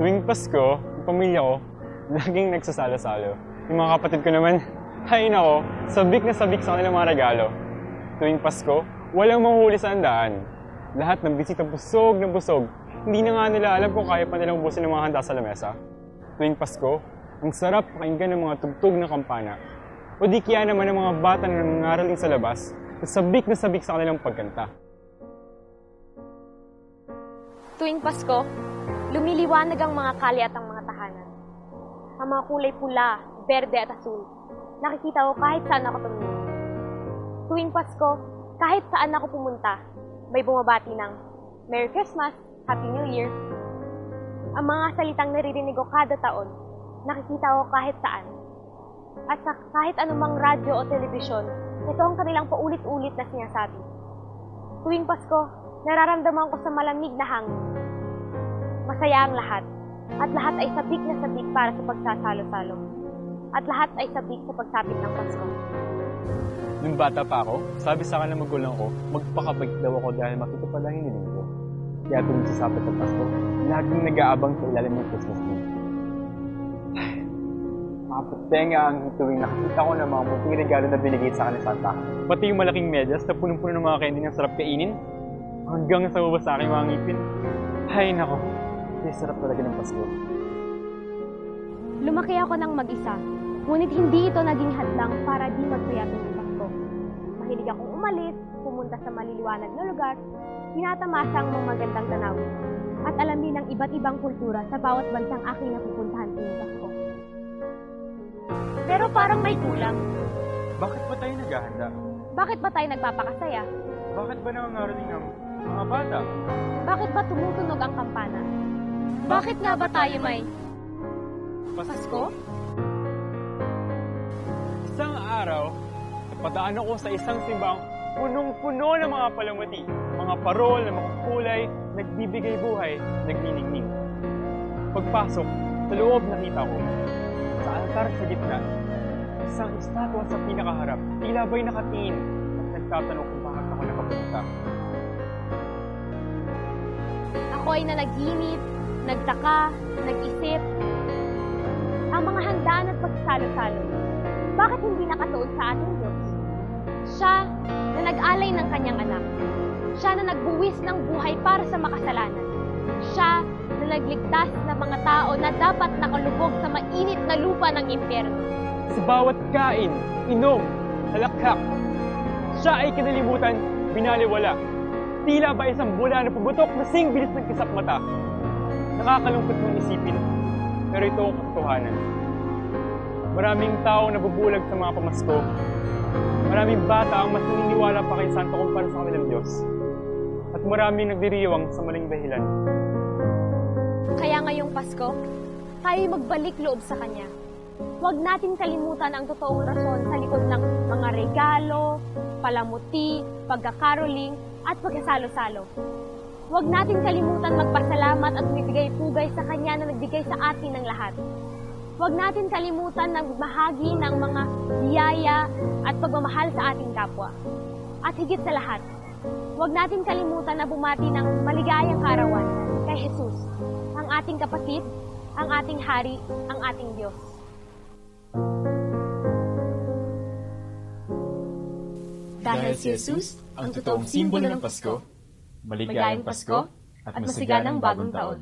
Tuwing Pasko, yung pamilya ko, laging nagsasalo-salo. Yung mga kapatid ko naman, hay nako, sabik na sabik sa kanilang mga regalo. Tuwing Pasko, walang manghuli sa handaan. Lahat ng bisita busog na busog. Hindi na nga nila alam kung kaya pa nilang ubusin ng mga handa sa lamesa. Tuwing Pasko, ang sarap pakinggan ng mga tugtog ng kampana. O di kaya naman ng mga bata na nangangaraling sa labas, sabik na sabik sa kanilang pagkanta. Tuwing Pasko, lumiliwanag ang mga kalye at ang mga tahanan. Ang mga kulay pula, berde at asul. Nakikita ko kahit saan ako tumingin. Tuwing Pasko, kahit saan ako pumunta, may bumabati ng Merry Christmas, Happy New Year. Ang mga salitang naririnig ko kada taon, nakikita ko kahit saan. At sa kahit anumang radyo o telebisyon, ito ang kanilang paulit-ulit na sinasabi. Tuwing Pasko, nararamdaman ko sa malamig na hangin. Masaya ang lahat, at lahat ay sabik na sabik para sa pagsasalo-salo. At lahat ay sabik sa pagsapit ng Pasko. Nung bata pa ako, sabi sa akin ng magulang ko, magpakabait daw ako dahil makita pala yung niling ko. Kaya tuwing sasapit ng Pasko, laging nag-aabang sa ilalim ng Christmas tree. Makaputenga ang tuwing nakikita ko ng mga munting regalo na binigay sa akin ng Santa. Pati yung malaking medyas na punong-puno ng mga candy ng sarap kainin, hanggang sa baba sa aking mga ngipin. Ay nako, may sarap talaga ng Pasko. Lumaki ako ng mag-isa, ngunit hindi ito naging hadlang para di magsaya tuwing Pasko. Mahilig akong umalis, pumunta sa maliliwanag na lugar, tinatamasa ang mga magandang tanawin, at alamin ang iba't ibang kultura sa bawat bansang aking napupuntahan tuwing Pasko. Pero parang may kulang. Bakit ba tayo naghahanda? Bakit ba tayo nagpapakasaya? Bakit ba nangangaraling ang mga bata? Bakit ba tumutunog ang kampana? Bakit nga ba tayo may Pasko? Isang araw, napadaan ako sa isang simbang punong-puno ng mga palamati, mga parol na makukulay, nagbibigay buhay, nagniningning. Pagpasok, sa loob nakita ko, sa altar sa gitna, isang estatwa sa pinakaharap, tila ba'y nakatingin at nagtatanong kung bakit ako nakapunta. Ako ay nanaginip, nagtaka, nag-isip. Ang mga handaan at pagsalo-salo, bakit hindi nakatuon sa ating Diyos? Siya na nag-alay ng kanyang anak. Siya na nagbuwis ng buhay para sa makasalanan. Siya na nagligtas ng mga tao na dapat nakalubog sa mainit na lupa ng impyerno. Sa bawat kain, inom, halakhak, siya ay kinalimutan, binaliwala. Tila ba isang bula na pubutok na singbilis ng kisap mata. Nakakalungkot mong isipin, pero ito ang katotohanan. Maraming tao nabubulag sa mga pamasko. Maraming bata ang mas naniniwala pa kay Santo kumpara sa kanilang Diyos. At maraming nagdiriwang sa maling dahilan. Kaya ngayong Pasko, tayo magbalik loob sa Kanya. Huwag natin kalimutan ang totoong rason sa likod ng mga regalo, palamuti, pagkakaroling, at pagkasalo-salo. Huwag natin kalimutan magpasalamat at magbigay-pugay sa Kanya na nagbigay sa atin ng lahat. Huwag natin kalimutan na magbahagi ng mga biyaya at pagmamahal sa ating kapwa. At higit sa lahat, huwag natin kalimutan na bumati ng maligayang kaarawan kay Jesus, ang ating kapatid, ang ating hari, ang ating Diyos. Dahil si Jesus, ang totoong simbolo ng Pasko, maligayang Pasko at masiganang bagong taon.